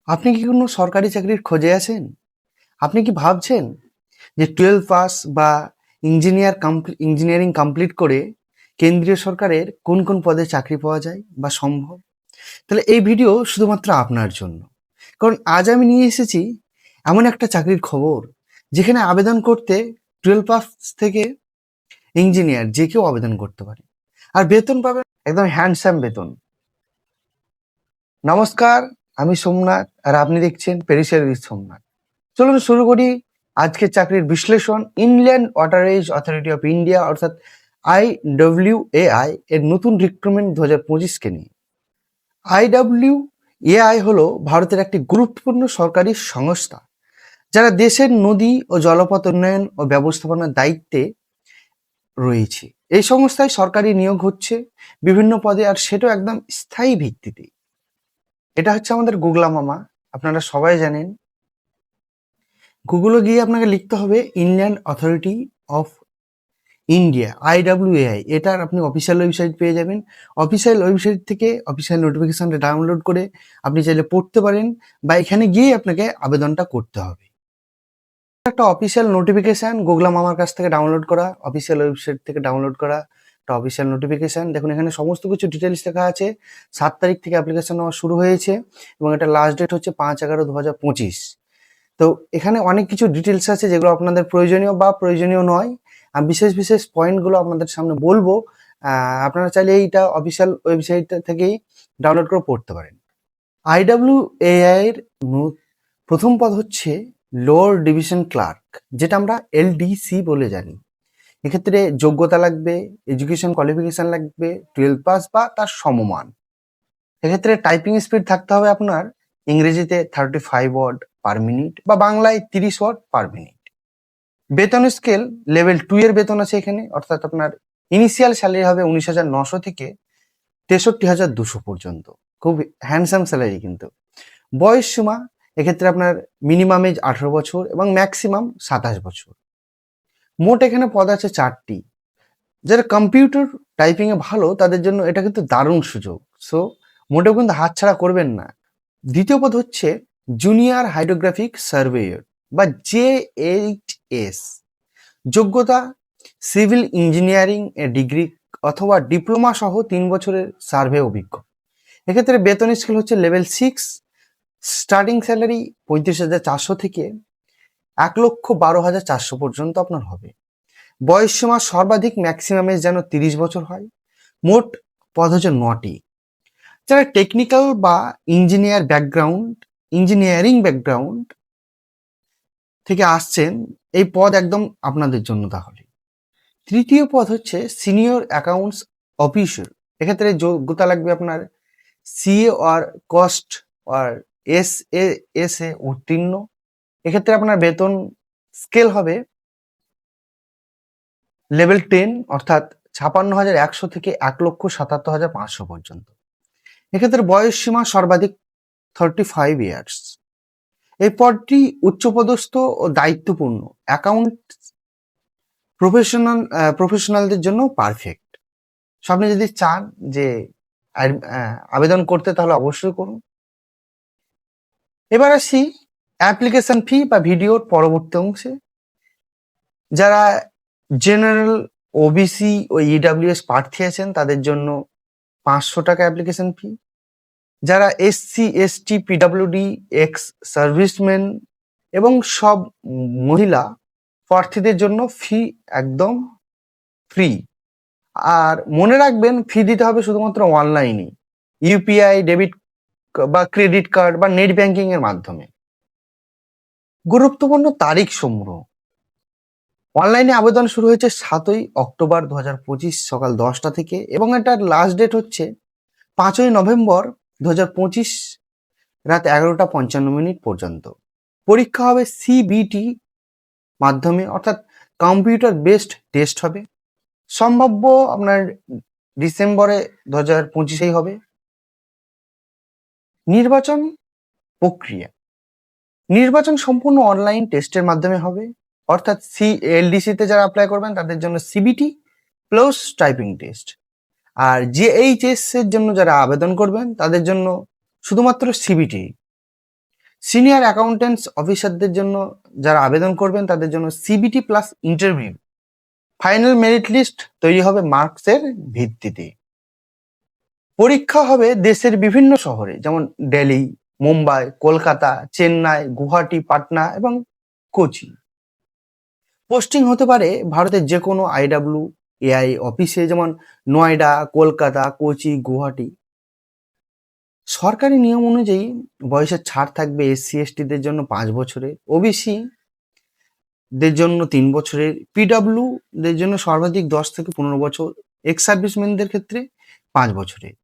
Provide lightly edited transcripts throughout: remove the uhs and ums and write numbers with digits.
আপনি কি কোনো সরকারি চাকরির খোঁজে আছেন? আপনি কি ভাবছেন যে 12 পাস বা ইঞ্জিনিয়ারিং কমপ্লিট করে কেন্দ্রীয় সরকারের কোন কোন পদে চাকরি পাওয়া যায় বা সম্ভব? তাহলে এই ভিডিও শুধুমাত্র আপনার জন্য। কারণ আজ আমি নিয়ে এসেছি এমন একটা চাকরির খবর যেখানে আবেদন করতে 12 পাস থেকে ইঞ্জিনিয়ার যে কেউ আবেদন করতে পারে। আর বেতন পাবেন একদম হ্যান্ডসাম বেতন। নমস্কার, আমি সোমনাথ আর আপনি দেখছেন পেরিসের উইথ সোমনাথ। চলুন শুরু করি আজকের চাকরির বিশ্লেষণ। Inland waterways authority of India অর্থাৎ IWAI এর নতুন রিক্রুটমেন্ট 2025-কে নিয়ে। IWAI হলো ভারতের একটি গুরুত্বপূর্ণ সরকারি সংস্থা যারা দেশের নদী ও জলপথ উন্নয়ন ও ব্যবস্থাপনার দায়িত্বে রয়েছে। এই সংস্থায় সরকারি নিয়োগ হচ্ছে বিভিন্ন পদে, আর সেটাও একদম স্থায়ী ভিত্তিতে। এটা হচ্ছে আমাদের গুগলা মামা, আপনারা সবাই জানেন। গুগলে গিয়ে আপনাকে লিখতে হবে inland authority of India IWAI, এটার আপনি অফিসিয়াল ওয়েবসাইট পেয়ে যাবেন। অফিসিয়াল ওয়েবসাইট থেকে অফিসিয়াল নোটিফিকেশনটা ডাউনলোড করে আপনি চাইলে পড়তে পারেন, বা এখানে গিয়ে আপনাকে আবেদনটা করতে হবে। একটা অফিসিয়াল নোটিফিকেশন গুগলা মামার কাছ থেকে ডাউনলোড করা, অফিসিয়াল ওয়েবসাইট থেকে ডাউনলোড করা একটা অফিসিয়াল নোটিফিকেশন। দেখুন এখানে সমস্ত কিছু ডিটেলস লেখা আছে। 7 তারিখ থেকে অ্যাপ্লিকেশন নেওয়া শুরু হয়েছে এবং এটা লাস্ট ডেট হচ্ছে 5/11/2025। তো এখানে অনেক কিছু ডিটেলস আছে যেগুলো আপনাদের প্রয়োজনীয় বা প্রয়োজনীয় নয়। বিশেষ বিশেষ পয়েন্টগুলো আপনাদের সামনে বলবো। আপনারা চাইলে এইটা অফিসিয়াল ওয়েবসাইট থেকেই ডাউনলোড করে পড়তে পারেন। IWAI এর প্রথম পদ হচ্ছে লোয়ার ডিভিশন ক্লার্ক, যেটা আমরা LDC বলে জানি। এক্ষেত্রে যোগ্যতা লাগবে, এডুকেশন কোয়ালিফিকেশন লাগবে 12 পাস বা তার সমমান। এক্ষেত্রে টাইপিং স্পিড থাকতে হবে আপনার ইংরেজিতে 35 ওয়ার্ড পার মিনিট বা বাংলায় 30 ওয়ার্ড পার মিনিট। বেতন স্কেল লেভেল 2 এর বেতন আছে এখানে, অর্থাৎ আপনার ইনিশিয়াল স্যালারি হবে 19,900 থেকে 63,200 পর্যন্ত। খুব হ্যান্ডসাম স্যালারি কিন্তু। বয়স সীমা এক্ষেত্রে আপনার মিনিমাম এজ 18 বছর এবং ম্যাক্সিমাম 27 বছর। মোট এখানে পদ আছে 4টি। যারা কম্পিউটার টাইপিং এ ভালো তাদের জন্য এটা কিন্তু দারুণ সুযোগ। সো মোটেও কিন্তু হাতছাড়া করবেন না। দ্বিতীয় পদ হচ্ছে জুনিয়র হাইড্রোগ্রাফিক সার্ভেয়র বা JHS। যোগ্যতা সিভিল ইঞ্জিনিয়ারিং এ ডিগ্রি অথবা ডিপ্লোমা সহ 3 বছরের সার্ভে অভিজ্ঞ। এক্ষেত্রে বেতন স্কেল হচ্ছে লেভেল 6। স্টার্টিং স্যালারি 35,400 থেকে 1,12,400 পর্যন্ত আপনার হবে। বয়স সীমা সর্বাধিক ম্যাক্সিমামে যেন 30 বছর হয়। মোট পদ হচ্ছে 9টি। যারা টেকনিক্যাল বা ইঞ্জিনিয়ারিং ব্যাকগ্রাউন্ড থেকে আসছেন, এই পদ একদম আপনাদের জন্য তাহলে। তৃতীয় পদ হচ্ছে সিনিয়র অ্যাকাউন্টস অফিসার। এক্ষেত্রে যোগ্যতা লাগবে আপনার CA আর কস্ট আর SAS উত্তীর্ণ। এক্ষেত্রে আপনার বেতন স্কেল হবে লেভেল 10, অর্থাৎ 56,100 থেকে 1,77,500 পর্যন্ত। এক্ষেত্রে বয়স সীমা সর্বাধিক 35 ইয়ার্স। এই পদটি উচ্চপদস্থ ও দায়িত্বপূর্ণ অ্যাকাউন্ট প্রফেশনালদের জন্য পারফেক্ট। সো আপনি যদি চান যে আবেদন করতে তাহলে অবশ্যই করুন। এবার আসি অ্যাপ্লিকেশন ফি বা ভিডিওর পরবর্তী অংশে। যারা জেনারেল, OBC ও EWS প্রার্থী আছেন তাদের জন্য 500 টাকা অ্যাপ্লিকেশন ফি। যারা SC ST PWD ex serviceman এবং সব মহিলা প্রার্থীদের জন্য ফি একদম ফ্রি। আর মনে রাখবেন ফি দিতে হবে শুধুমাত্র অনলাইনে, UPI, ডেবিট বা ক্রেডিট কার্ড বা নেট ব্যাংকিং এর মাধ্যমে। গুরুত্বপূর্ণ তারিখ সমূহ। অনলাইনে আবেদন শুরু হয়েছে 7ই অক্টোবর 2025 সকাল 10টা থেকে এবং এটার লাস্ট ডেট হচ্ছে 5ই নভেম্বর 2025 রাত 11:55 পর্যন্ত। পরীক্ষা হবে CBT মাধ্যমে, অর্থাৎ কম্পিউটার বেসড টেস্ট হবে। সম্ভাব্য আপনার ডিসেম্বরে 2025 হবে। নির্বাচন প্রক্রিয়া, নির্বাচন সম্পূর্ণ অনলাইন টেস্টের মাধ্যমে হবে, অর্থাৎ LDC তে যারা অ্যাপ্লাই করবেন তাদের জন্য CBT প্লাস টাইপিং টেস্ট। আর JHS এর জন্য যারা আবেদন করবেন তাদের জন্য শুধুমাত্র CBT। সিনিয়র অ্যাকাউন্টেন্টস অফিসারদের জন্য যারা আবেদন করবেন তাদের জন্য CBT plus interview, final merit list তৈরি হবে মার্কসের ভিত্তিতে। পরীক্ষা হবে দেশের বিভিন্ন শহরে, যেমন দিল্লি, মুম্বাই, কলকাতা, চেন্নাই, গুয়াহাটি, পাটনা এবং কোচি। পোস্টিং হতে পারে ভারতের যে কোনো IWAI অফিসে, যেমন নয়ডা, কলকাতা, কোচি, গুয়াহাটি। সরকারি নিয়ম অনুযায়ী বয়সের ছাড় থাকবে SC/ST-দের জন্য 5 বছরের, OBC দের জন্য 3 বছরের, PW দের জন্য সর্বাধিক 10 থেকে 15 বছর, এক্স সার্ভিসম্যানদের ক্ষেত্রে 5 বছরের।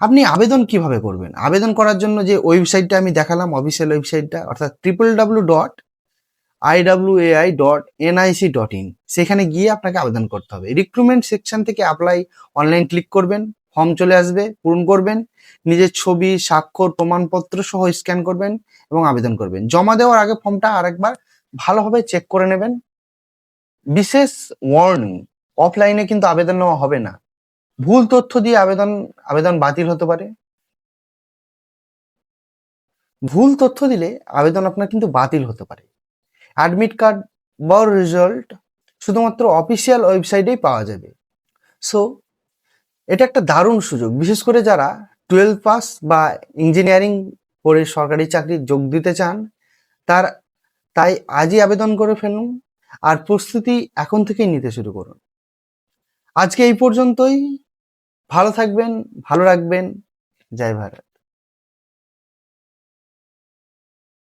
আপনি আবেদন কিভাবে করবেন? আবেদন করার জন্য যে ওয়েবসাইটটা আমি দেখালাম, অফিসিয়াল ওয়েবসাইটটা, অর্থাৎ www.iwai.nic.in, সেখানে গিয়ে আপনাকে আবেদন করতে হবে। রিক্রুটমেন্ট সেকশন থেকে অ্যাপ্লাই অনলাইন ক্লিক করবেন, ফর্ম চলে আসবে, পূরণ করবেন, নিজের ছবি, স্বাক্ষর, প্রমাণপত্র সহ স্ক্যান করবেন এবং আবেদন করবেন। জমা দেওয়ার আগে ফর্মটা আরেকবার ভালোভাবে চেক করে নেবেন। বিশেষ ওয়ার্নিং, অফলাইনে কিন্তু আবেদন নেওয়া হবে না। ভুল তথ্য দিয়ে আবেদন বাতিল হতে পারে। ভুল তথ্য দিলে আবেদন আপনার কিন্তু বাতিল হতে পারে। অ্যাডমিট কার্ড বা রেজাল্ট শুধুমাত্র অফিসিয়াল ওয়েবসাইটেই পাওয়া যাবে। সো এটা একটা দারুণ সুযোগ, বিশেষ করে যারা 12 পাস বা ইঞ্জিনিয়ারিং পড়ে সরকারি চাকরি যোগ দিতে চান, তাই আজই আবেদন করে ফেলুন আর প্রস্তুতি এখন থেকেই নিতে শুরু করুন। আজকে এই পর্যন্তই। ভালো থাকবেন, ভালো রাখবেন। জয় ভারত।